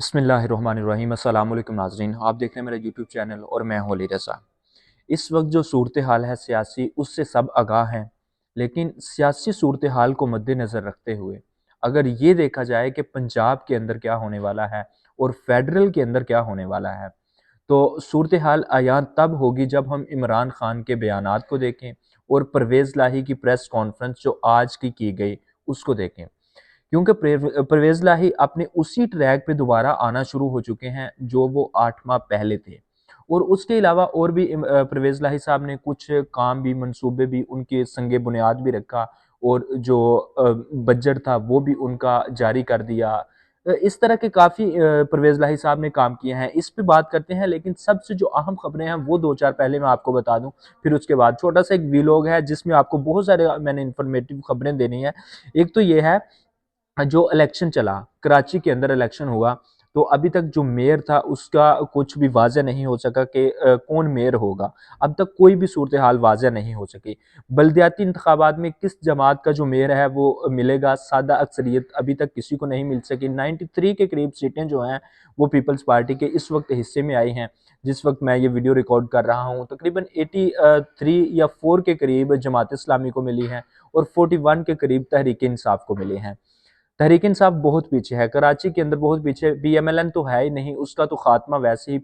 बिस्मिल्लाहिर्रहमानिर्रहीम। अस्सलाम वालेकुम नाज़रीन, आप देख रहे हैं मेरा यूट्यूब चैनल और मैं हूं अली रज़ा। इस वक्त जो सूरत हाल है सियासी, उससे सब आगाह हैं, लेकिन सियासी सूरत हाल को मद्देनज़र रखते हुए अगर ये देखा जाए कि पंजाब के अंदर क्या होने वाला है और फेडरल के अंदर क्या होने वाला है, तो सूरत हाल आयान तब होगी जब हम इमरान खान के बयानात को देखें और परवेज़ लाही की प्रेस कॉन्फ्रेंस जो आज की गई उसको देखें। क्योंकि परवेज़ लाही अपने उसी ट्रैक पे दोबारा आना शुरू हो चुके हैं जो वो 8 माह पहले थे। और उसके अलावा और भी परवेज़ लाही साहब ने कुछ काम भी, मंसूबे भी उनके संगे बुनियाद भी रखा और जो बजट था वो भी उनका जारी कर दिया। इस तरह के काफ़ी परवेज़ लाही साहब ने काम किए हैं, इस पे बात करते हैं। लेकिन सबसे जो अहम खबरें हैं वो 2-4 पहले मैं आपको बता दूँ, फिर उसके बाद छोटा-सा एक वीलॉग है जिसमें आपको बहुत सारे मैंने इन्फॉर्मेटिव खबरें देनी है। एक तो ये है, जो इलेक्शन चला, कराची के अंदर इलेक्शन हुआ, तो अभी तक जो मेयर था उसका कुछ भी वाज़ह नहीं हो सका कि कौन मेयर होगा। अब तक कोई भी सूरत-ए-हाल वाज़ह नहीं हो सकी। बल्दियाती इंतखाबात में किस जमात का जो मेयर है वो मिलेगा, सादा अक्सरियत अभी तक किसी को नहीं मिल सकी। 93 के करीब सीटें जो हैं वो पीपल्स पार्टी के इस वक्त हिस्से में आई हैं। जिस वक्त मैं ये वीडियो रिकॉर्ड कर रहा हूँ, तकरीबन 83 या 4 के करीब जमात इस्लामी को मिली हैं और 41 के करीब तहरीक इंसाफ को मिले हैं। तहरीक इंसाफ बहुत पीछे है, कराची के अंदर बहुत पीछे। पीएमएलएन तो है ही नहीं, उसका तो खात्मा वैसे ही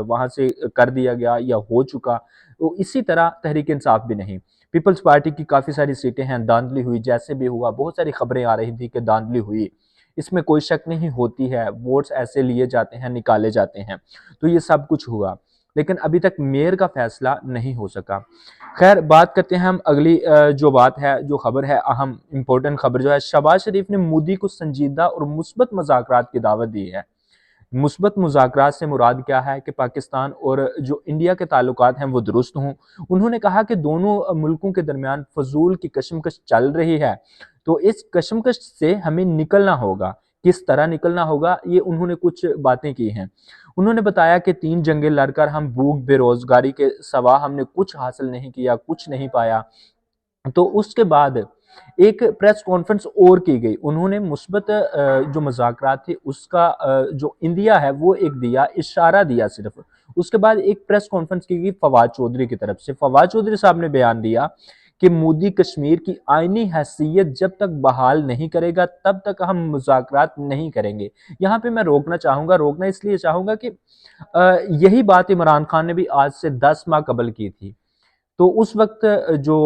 वहाँ से कर दिया गया या हो चुका। तो इसी तरह तहरीक इंसाफ भी नहीं। पीपल्स पार्टी की काफ़ी सारी सीटें हैं, धांधली हुई, जैसे भी हुआ, बहुत सारी खबरें आ रही थी कि धांधली हुई। इसमें कोई शक नहीं होती है, वोट्स ऐसे लिए जाते हैं, निकाले जाते हैं। तो ये सब कुछ हुआ, लेकिन अभी तक मेयर का फैसला नहीं हो सका। खैर, बात करते हैं हम अगली जो बात है, जो खबर है, अहम इम्पोर्टेंट खबर जो है, शहबाज शरीफ ने मोदी को संजीदा और मुस्बत मुज़ाकरात की दावत दी है। मुस्बत मुज़ाकरात से मुराद क्या है कि पाकिस्तान और जो इंडिया के ताल्लुकात हैं वो दुरुस्त हों। उन्होंने कहा कि दोनों मुल्कों के दरमियान फ़ज़ूल की कशमकश चल रही है, तो इस कशमकश से हमें निकलना होगा। किस तरह निकलना होगा, ये उन्होंने कुछ बातें की हैं। उन्होंने बताया कि 3 जंगें लड़कर हम भूख, बेरोज़गारी के सिवा हमने कुछ हासिल नहीं किया, कुछ नहीं पाया। तो उसके बाद एक प्रेस कॉन्फ्रेंस और की गई। उन्होंने मुस्बत जो मुज़ाकरात थे उसका जो इंदिया है वो एक दिया, इशारा दिया सिर्फ़। उसके बाद एक प्रेस कॉन्फ्रेंस की गई फवाद चौधरी की तरफ से। फवाद चौधरी साहब ने बयान दिया कि मोदी कश्मीर की आईनी हैसियत जब तक बहाल नहीं करेगा तब तक हम मुज़ाकरात नहीं करेंगे। यहाँ पे मैं रोकना चाहूँगा, रोकना इसलिए चाहूँगा कि यही बात इमरान खान ने भी आज से 10 माह कबल की थी। तो उस वक्त जो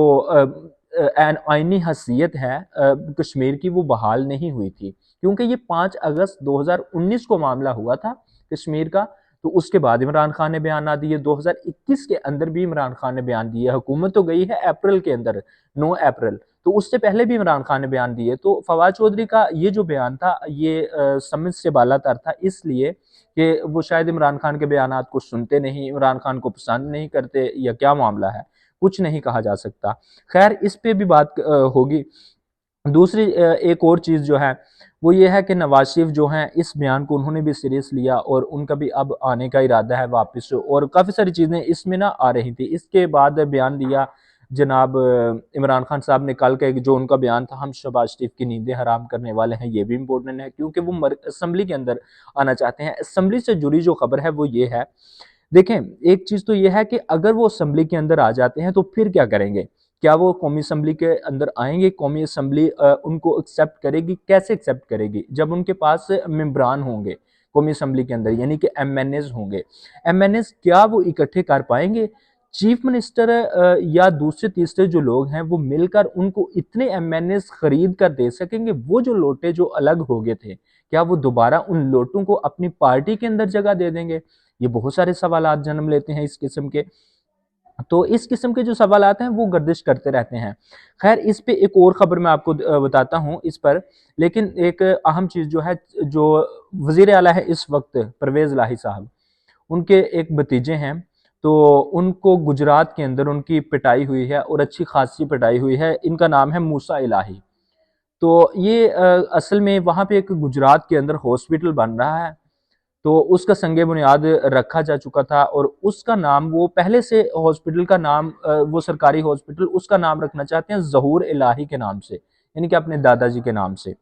आइनी हैसियत है कश्मीर की वो बहाल नहीं हुई थी, क्योंकि ये 5 अगस्त 2019 को मामला हुआ था कश्मीर का। तो उसके बाद इमरान खान ने बयान ना दिए, 2021 के अंदर भी इमरान खान ने बयान दिए। हुकूमत तो गई है अप्रैल के अंदर, 9 अप्रैल, तो उससे पहले भी इमरान खान ने बयान दिए। तो फवाद चौधरी का ये जो बयान था ये समझ से बालातर था, इसलिए कि वो शायद इमरान खान के बयानात को सुनते नहीं, इमरान खान को पसंद नहीं करते, या क्या मामला है, कुछ नहीं कहा जा सकता। खैर, इस पे भी बात होगी। दूसरी एक और चीज़ जो है वो ये है कि नवाज शरीफ जो हैं इस बयान को उन्होंने भी सीरियस लिया और उनका भी अब आने का इरादा है वापस, और काफ़ी सारी चीज़ें इसमें ना आ रही थी। इसके बाद बयान दिया जनाब इमरान खान साहब ने कल का, एक जो उनका बयान था, हम शहबाज शरीफ की नींदें हराम करने वाले हैं। ये भी इम्पोर्टेंट है क्योंकि वो असम्बली के अंदर आना चाहते हैं। असम्बली से जुड़ी जो खबर है वो ये है, देखें, एक चीज़ तो ये है कि अगर वो असेंबली के अंदर आ जाते हैं तो फिर क्या करेंगे? क्या वो कौमी असेंबली के अंदर आएँगे? कौमी असेंबली उनको एक्सेप्ट करेगी? कैसे एक्सेप्ट करेगी? जब उनके पास मेंबरान होंगे कौमी असेंबली के अंदर, यानी कि एमएनएज़ होंगे। एमएनएज़ क्या वो इकट्ठे कर पाएँगे? चीफ मिनिस्टर या दूसरे तीसरे जो लोग हैं वो मिलकर उनको इतने एमएनएज़ खरीद कर दे सकेंगे? वो जो लोटे जो अलग हो गए थे, क्या वो दोबारा उन लोटों को अपनी पार्टी के अंदर जगह दे देंगे? ये बहुत सारे सवालात जन्म लेते हैं इस किस्म के। तो इस किस्म के जो सवालात हैं वो गर्दिश करते रहते हैं। खैर, इस पे एक और ख़बर मैं आपको बताता हूँ इस पर, लेकिन एक अहम चीज़ जो है, जो वज़ीर आला है इस वक़्त परवेज़ लाही साहब, उनके एक भतीजे हैं, तो उनको गुजरात के अंदर उनकी पिटाई हुई है और अच्छी ख़ासी पिटाई हुई है। इनका नाम है मूसा इलाही। तो ये असल में वहाँ पे एक गुजरात के अंदर हॉस्पिटल बन रहा है, तो उसका संगे बुनियाद रखा जा चुका था और उसका नाम, वो पहले से हॉस्पिटल का नाम, वो सरकारी हॉस्पिटल, उसका नाम रखना चाहते हैं ज़हूर इलाही के नाम से, यानी कि अपने दादाजी के नाम से।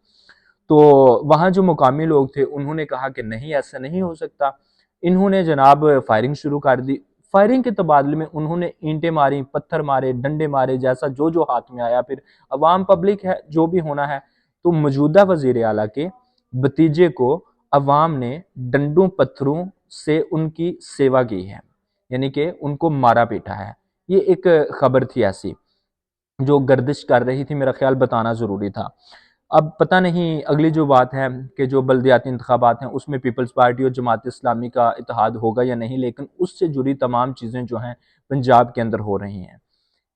तो वहाँ जो मुकामी लोग थे उन्होंने कहा कि नहीं, ऐसा नहीं हो सकता। इन्होंने जनाब फायरिंग शुरू कर दी। फायरिंग के तबादले में उन्होंने ईंटें मारी, पत्थर मारे, डंडे मारे, जैसा जो जो हाथ में आया। फिर अवाम पब्लिक है, जो भी होना है। तो मौजूदा वजीर आला के भतीजे को अवाम ने डंडों पत्थरों से उनकी सेवा की है, यानी कि उनको मारा पीटा है। ये एक खबर थी ऐसी जो गर्दिश कर रही थी, मेरा ख्याल बताना ज़रूरी था। अब पता नहीं अगली जो बात है कि जो बल्दियाती इंतखाबात हैं उसमें पीपल्स पार्टी और जमात इस्लामी का इत्तेहाद होगा या नहीं, लेकिन उससे जुड़ी तमाम चीज़ें जो हैं पंजाब के अंदर हो रही हैं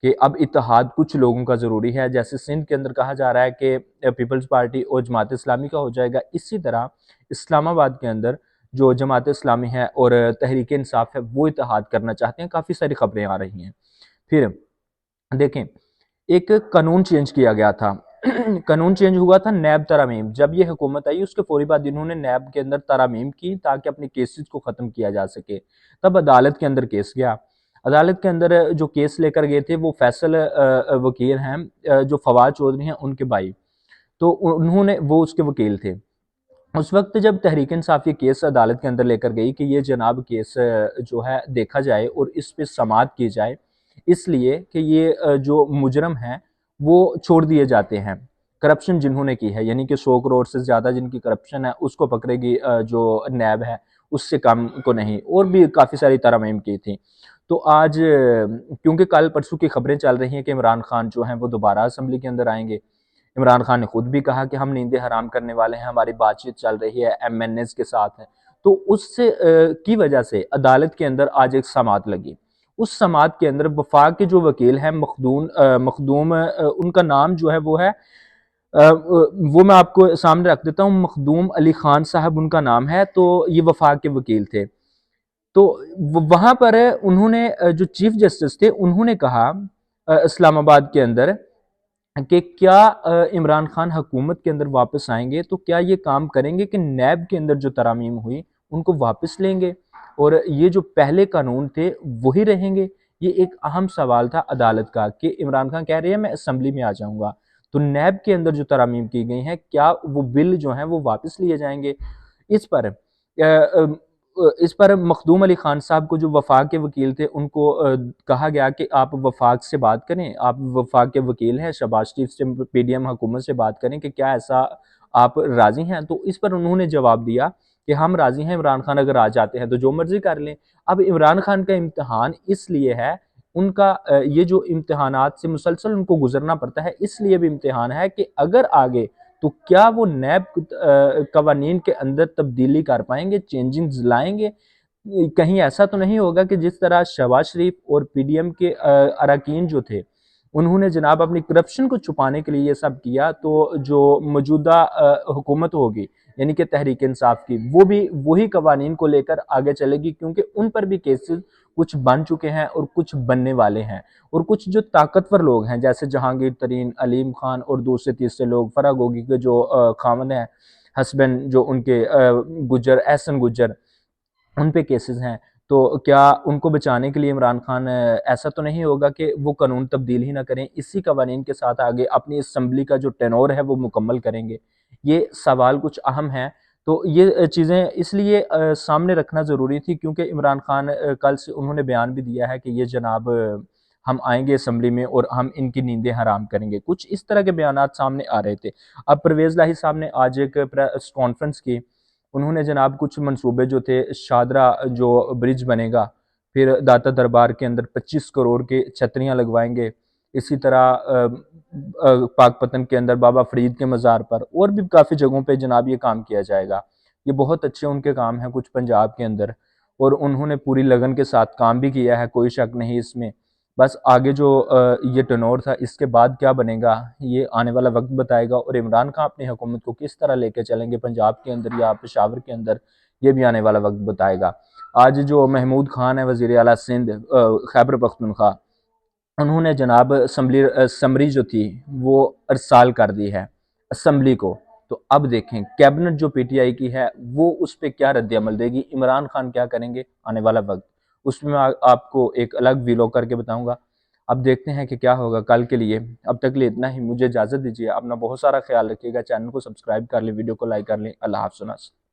कि अब इत्तेहाद कुछ लोगों का ज़रूरी है। जैसे सिंध के अंदर कहा जा रहा है कि पीपल्स पार्टी और जमात इस्लामी का हो जाएगा, इसी तरह इस्लामाबाद के अंदर जो जमात इस्लामी है और तहरीक इंसाफ है वो इत्तेहाद करना चाहते हैं। काफ़ी सारी खबरें आ रही हैं। फिर देखें, एक कानून चेंज किया गया था। कानून चेंज हुआ था नैब तरामीम। जब ये हुकूमत आई उसके फौरी बाद इन्होंने नैब के अंदर तरामीम की ताकि अपने केसेस को ख़त्म किया जा सके। तब अदालत के अंदर केस गया। अदालत के अंदर जो केस लेकर गए थे वो फैसल वकील हैं जो फवाद चौधरी हैं उनके भाई। तो उन्होंने वो उसके वकील थे। उस वक्त जब तहरीक इंसाफ ये केस अदालत के अंदर लेकर गई कि ये जनाब केस जो है देखा जाए और इस पे समाअत की जाए, इसलिए कि ये जो मुजरम हैं वो छोड़ दिए जाते हैं। करप्शन जिन्होंने की है, यानी कि 100 करोड़ से ज़्यादा जिनकी करप्शन है उसको पकड़ेगी जो नैब है, उससे कम को नहीं। और भी काफ़ी सारी तरमीम की थी। तो आज क्योंकि कल परसों की खबरें चल रही हैं कि इमरान खान जो हैं वो दोबारा असम्बली के अंदर आएंगे। इमरान खान ने खुद भी कहा कि हम नींदें हराम करने वाले हैं, हमारी बातचीत चल रही है एमएनएस के साथ है। तो उससे की वजह से अदालत के अंदर आज एक समाअत लगी। उस समाअत के अंदर वफाक के जो वकील हैं मखदूम उनका नाम जो है वो है वो मैं आपको सामने रख देता हूँ। मखदूम अली खान साहब उनका नाम है। तो ये वफाक के वकील थे। तो वहां पर उन्होंने जो चीफ जस्टिस थे उन्होंने कहा इस्लामाबाद के अंदर कि क्या इमरान खान हुकूमत के अंदर वापस आएंगे तो क्या ये काम करेंगे कि नैब के अंदर जो तरामीम हुई उनको वापस लेंगे और ये जो पहले कानून थे वही रहेंगे। ये एक अहम सवाल था अदालत का कि इमरान खान कह रहे हैं मैं असम्बली में आ जाऊंगा, तो नैब के अंदर जो तरामीम की गई हैं क्या वो बिल जो हैं वो वापस लिए जाएंगे। इस पर इस पर मखदूम अली खान साहब को जो वफाक के वकील थे उनको कहा गया कि आप वफाक से बात करें, आप वफाक के वकील हैं, शहबाज शरीफ से पीडीएम हुकूमत से बात करें कि क्या ऐसा आप राजी हैं। तो इस पर उन्होंने जवाब दिया कि हम राजी हैं, इमरान खान अगर आ जाते हैं तो जो मर्जी कर लें। अब इमरान खान का इम्तहान इसलिए है, उनका ये जो इम्तहानात से मुसलसल उनको गुजरना पड़ता है, इसलिए भी इम्तहान है कि अगर आगे तो क्या वो नैब कवानीन के अंदर तब्दीली कर पाएंगे, चेंजिंग्स लाएंगे। कहीं ऐसा तो नहीं होगा कि जिस तरह शहबाज शरीफ और पीडीएम के अरकान जो थे उन्होंने जनाब अपनी करप्शन को छुपाने के लिए ये सब किया, तो जो मौजूदा हुकूमत होगी यानी कि तहरीक इंसाफ की वो भी वही कवानीन को लेकर आगे चलेगी, क्योंकि उन पर भी केसेस कुछ बन चुके हैं और कुछ बनने वाले हैं। और कुछ जो ताकतवर लोग हैं जैसे जहांगीर तरीन, अलीम खान और दूसरे तीसरे लोग, फरा गोगी के जो खामद हैं, हस्बैंड जो उनके गुज्जर, एहसन गुज्जर, उन पे केसेस हैं। तो क्या उनको बचाने के लिए इमरान खान ऐसा तो नहीं होगा कि वो कानून तब्दील ही ना करें, इसी कवानीन के साथ आगे अपनी असम्बली का जो टेनोर है वो मुकम्मल करेंगे। ये सवाल कुछ अहम है। तो ये चीज़ें इसलिए सामने रखना ज़रूरी थी क्योंकि इमरान खान कल से उन्होंने बयान भी दिया है कि ये जनाब हम आएंगे असम्बली में और हम इनकी नींदें हराम करेंगे। कुछ इस तरह के बयानात सामने आ रहे थे। अब परवेज़ लाही साहब ने आज एक प्रेस कॉन्फ्रेंस की। उन्होंने जनाब कुछ मंसूबे जो थे, शादरा जो ब्रिज बनेगा, फिर दाता दरबार के अंदर 25 करोड़ की छतरियाँ लगवाएंगे। इसी तरह पाकपतन के अंदर बाबा फरीद के मज़ार पर और भी काफ़ी जगहों पे जनाब ये काम किया जाएगा। ये बहुत अच्छे उनके काम हैं कुछ पंजाब के अंदर, और उन्होंने पूरी लगन के साथ काम भी किया है, कोई शक नहीं इसमें। बस आगे जो ये टर्नओवर था इसके बाद क्या बनेगा ये आने वाला वक्त बताएगा, और इमरान खान अपनी हुकूमत को किस तरह लेके चलेंगे पंजाब के अंदर या पेशावर के अंदर, ये भी आने वाला वक्त बताएगा। आज जो महमूद खान है वज़ीर आला सिंध खैबर पख्तूनख्वा, उन्होंने जनाब असम्बली जो थी वो अरसाल कर दी है असम्बली को। तो अब देखें कैबिनेट जो पीटीआई की है वो उस पर क्या रद्द अमल देगी, इमरान खान क्या करेंगे आने वाला वक्त, उसमें मैं आपको एक अलग वीलॉग करके बताऊंगा। अब देखते हैं कि क्या होगा कल के लिए। अब तक के लिए इतना ही, मुझे इजाज़त दीजिए। अपना बहुत सारा ख्याल रखिएगा, चैनल को सब्सक्राइब कर लें, वीडियो को लाइक कर लें। अल्लाह हाफ़िज़।